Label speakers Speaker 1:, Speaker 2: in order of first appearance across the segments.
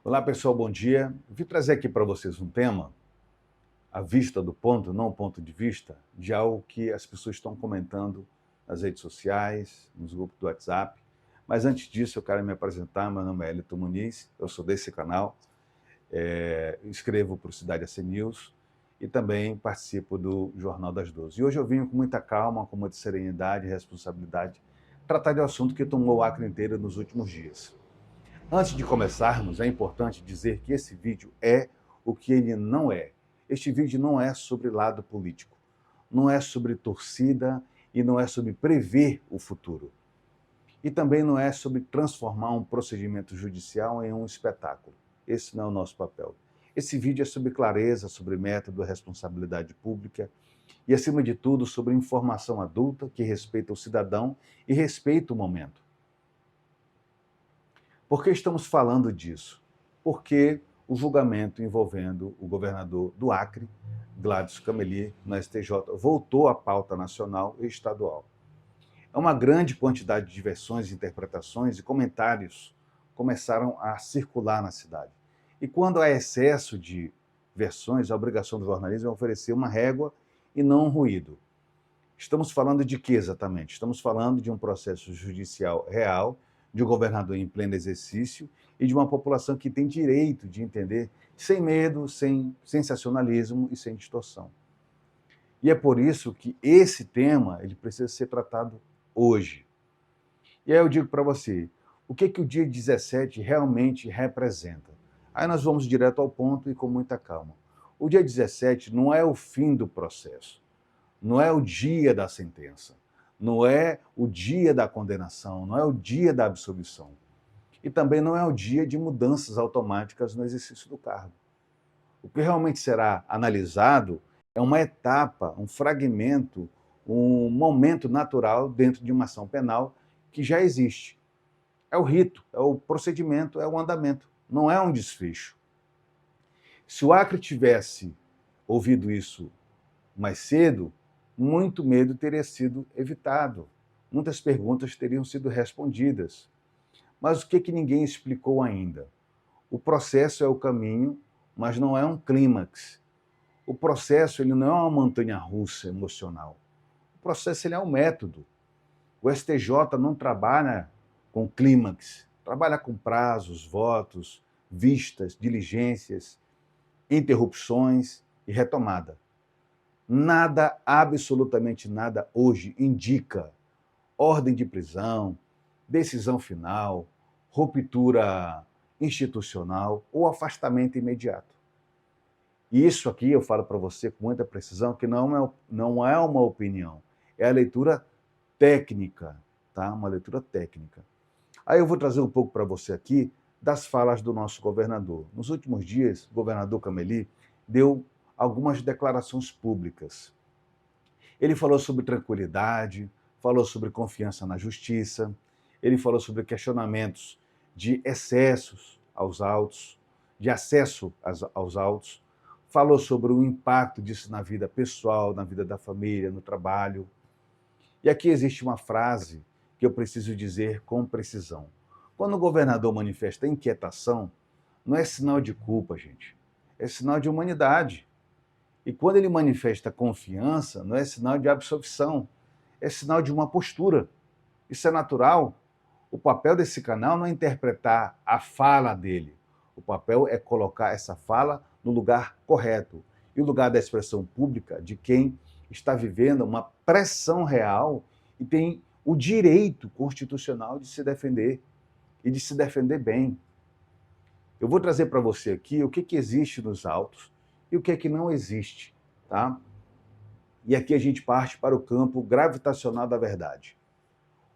Speaker 1: Olá pessoal, bom dia. Vim trazer aqui para vocês um tema, a vista do ponto, não o ponto de vista, de algo que as pessoas estão comentando nas redes sociais, nos grupos do WhatsApp. Mas antes disso, eu quero me apresentar. Meu nome é Elton Muniz, eu sou desse canal, escrevo para o Cidade AC News e também participo do Jornal das 12. E hoje eu vim com muita calma, com muita serenidade e responsabilidade, tratar de um assunto que tomou o Acre inteiro nos últimos dias. Antes de começarmos, é importante dizer que esse vídeo é o que ele não é. Este vídeo não é sobre lado político, não é sobre torcida e não é sobre prever o futuro. E também não é sobre transformar um procedimento judicial em um espetáculo. Esse não é o nosso papel. Esse vídeo é sobre clareza, sobre método, responsabilidade pública e, acima de tudo, sobre informação adulta que respeita o cidadão e respeita o momento. Por que estamos falando disso? Porque o julgamento envolvendo o governador do Acre, Gladys Cameli, no STJ, voltou à pauta nacional e estadual. É uma grande quantidade de versões, interpretações e comentários começaram a circular na cidade. E quando há excesso de versões, a obrigação do jornalismo é oferecer uma régua e não um ruído. Estamos falando de que exatamente? Estamos falando de um processo judicial real, de um governador em pleno exercício e de uma população que tem direito de entender sem medo, sem sensacionalismo e sem distorção. E é por isso que esse tema ele precisa ser tratado hoje. E aí eu digo para você, o que o dia 17 realmente representa? Aí nós vamos direto ao ponto e com muita calma. O dia 17 não é o fim do processo. Não é o dia da sentença, não é o dia da condenação, não é o dia da absolvição. E também não é o dia de mudanças automáticas no exercício do cargo. O que realmente será analisado é uma etapa, um fragmento, um momento natural dentro de uma ação penal que já existe. É o rito, é o procedimento, é o andamento, não é um desfecho. Se o Acre tivesse ouvido isso mais cedo, muito medo teria sido evitado. Muitas perguntas teriam sido respondidas. Mas o que ninguém explicou ainda? O processo é o caminho, mas não é um clímax. O processo ele não é uma montanha-russa emocional. O processo ele é um método. O STJ não trabalha com clímax, trabalha com prazos, votos, vistas, diligências, interrupções e retomada. Nada, absolutamente nada, hoje indica ordem de prisão, decisão final, ruptura institucional ou afastamento imediato. E isso aqui eu falo para você com muita precisão que não é uma opinião, é a leitura técnica, tá? Uma leitura técnica. Aí eu vou trazer um pouco para você aqui das falas do nosso governador. Nos últimos dias, o governador Cameli deu algumas declarações públicas. Ele falou sobre tranquilidade, falou sobre confiança na justiça, ele falou sobre questionamentos de excessos aos autos, de acesso aos autos, falou sobre o impacto disso na vida pessoal, na vida da família, no trabalho. E aqui existe uma frase que eu preciso dizer com precisão. Quando o governador manifesta inquietação, não é sinal de culpa, gente. É sinal de humanidade. E quando ele manifesta confiança, não é sinal de absolvição, é sinal de uma postura. Isso é natural. O papel desse canal não é interpretar a fala dele. O papel é colocar essa fala no lugar correto. E o lugar da expressão pública de quem está vivendo uma pressão real e tem o direito constitucional de se defender e de se defender bem. Eu vou trazer para você aqui o que existe nos autos e o que não existe, tá? E aqui a gente parte para o campo gravitacional da verdade.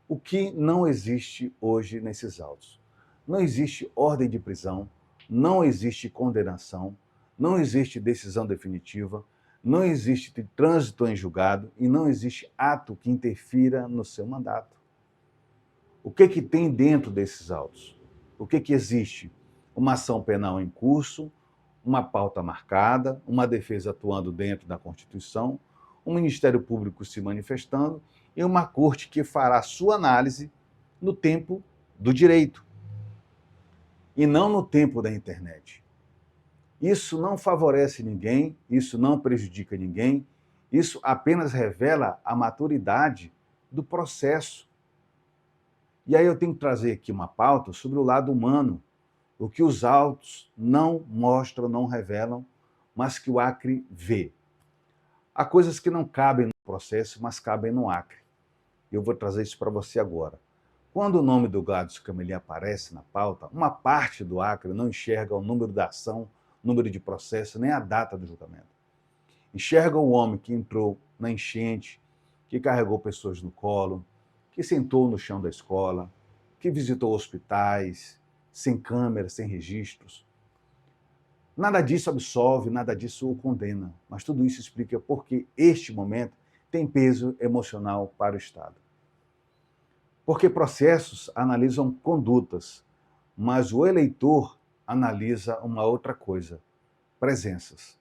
Speaker 1: O que não existe hoje nesses autos? Não existe ordem de prisão, não existe condenação, não existe decisão definitiva, não existe trânsito em julgado e não existe ato que interfira no seu mandato. O que tem dentro desses autos? O que existe? Uma ação penal em curso, uma pauta marcada, uma defesa atuando dentro da Constituição, um Ministério Público se manifestando e uma corte que fará sua análise no tempo do direito. e não no tempo da internet. Isso não favorece ninguém, isso não prejudica ninguém, isso apenas revela a maturidade do processo. E aí eu tenho que trazer aqui uma pauta sobre o lado humano, o que os autos não mostram, não revelam, mas que o Acre vê. Há coisas que não cabem no processo, mas cabem no Acre. Eu vou trazer isso para você agora. Quando o nome do Gladys Cameli aparece na pauta, uma parte do Acre não enxerga o número da ação, número de processo, nem a data do julgamento. Enxerga o homem que entrou na enchente, que carregou pessoas no colo, que sentou no chão da escola, que visitou hospitais, sem câmeras, sem registros. Nada disso absolve, nada disso o condena, mas tudo isso explica por que este momento tem peso emocional para o Estado. Porque processos analisam condutas, mas o eleitor analisa uma outra coisa: presenças.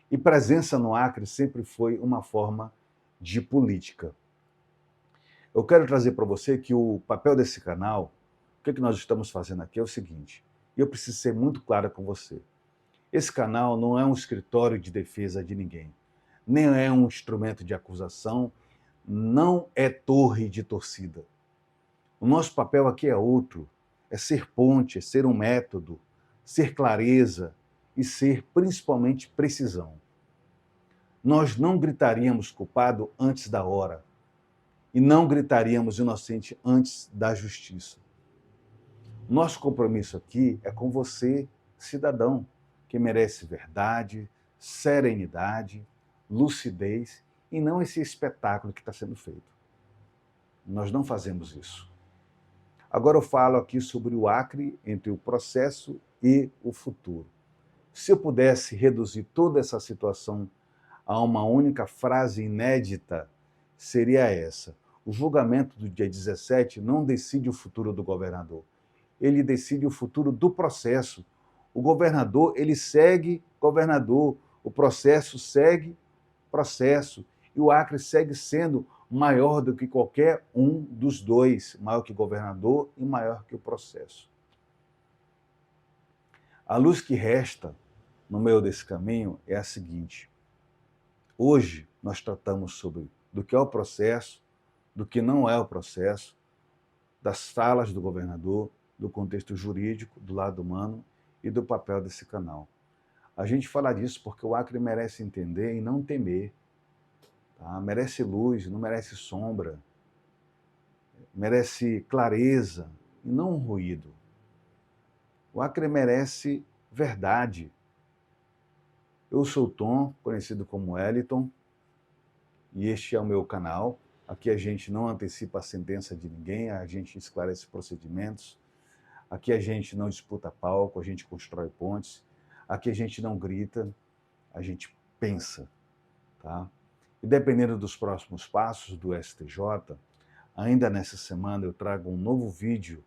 Speaker 1: E presença no Acre sempre foi uma forma de política. Eu quero trazer para você que o papel desse canal, o que nós estamos fazendo aqui é o seguinte, e eu preciso ser muito claro com você. Esse canal não é um escritório de defesa de ninguém, nem é um instrumento de acusação, não é torre de torcida. O nosso papel aqui é outro, é ser ponte, é ser um método, ser clareza e ser principalmente precisão. Nós não gritaríamos culpado antes da hora e não gritaríamos inocente antes da justiça. Nosso compromisso aqui é com você, cidadão, que merece verdade, serenidade, lucidez e não esse espetáculo que está sendo feito. Nós não fazemos isso. Agora eu falo aqui sobre o Acre entre o processo e o futuro. Se eu pudesse reduzir toda essa situação a uma única frase inédita, seria essa: o julgamento do dia 17 não decide o futuro do governador, ele decide o futuro do processo. O governador, ele segue governador, o processo segue processo, e o Acre segue sendo maior do que qualquer um dos dois, maior que o governador e maior que o processo. A luz que resta no meio desse caminho é a seguinte: hoje nós tratamos sobre do que é o processo, do que não é o processo, das falas do governador, do contexto jurídico, do lado humano e do papel desse canal. A gente fala disso porque o Acre merece entender e não temer. Tá? Merece luz, não merece sombra. Merece clareza e não ruído. O Acre merece verdade. Eu sou o Tom, conhecido como Wellington, e este é o meu canal. Aqui a gente não antecipa a sentença de ninguém, a gente esclarece procedimentos. Aqui a gente não disputa palco, a gente constrói pontes. Aqui a gente não grita, a gente pensa. Tá? E dependendo dos próximos passos do STJ, ainda nessa semana eu trago um novo vídeo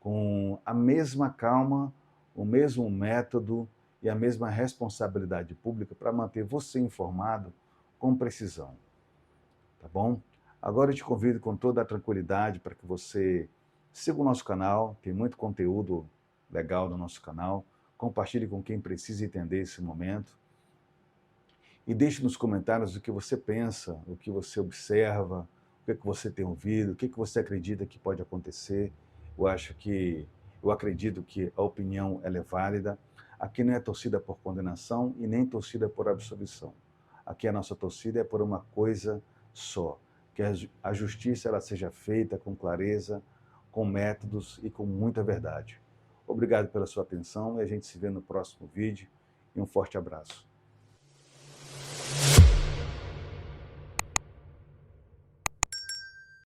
Speaker 1: com a mesma calma, o mesmo método e a mesma responsabilidade pública para manter você informado com precisão. Tá bom? Agora eu te convido com toda a tranquilidade para que você siga o nosso canal, tem muito conteúdo legal no nosso canal, compartilhe com quem precisa entender esse momento e deixe nos comentários o que você pensa, o que você observa, o que você tem ouvido, o que você acredita que pode acontecer. Eu acredito que a opinião ela é válida. Aqui não é torcida por condenação e nem torcida por absolvição. Aqui a nossa torcida é por uma coisa só, que a justiça ela seja feita com clareza, com métodos e com muita verdade. Obrigado pela sua atenção e a gente se vê no próximo vídeo e um forte abraço.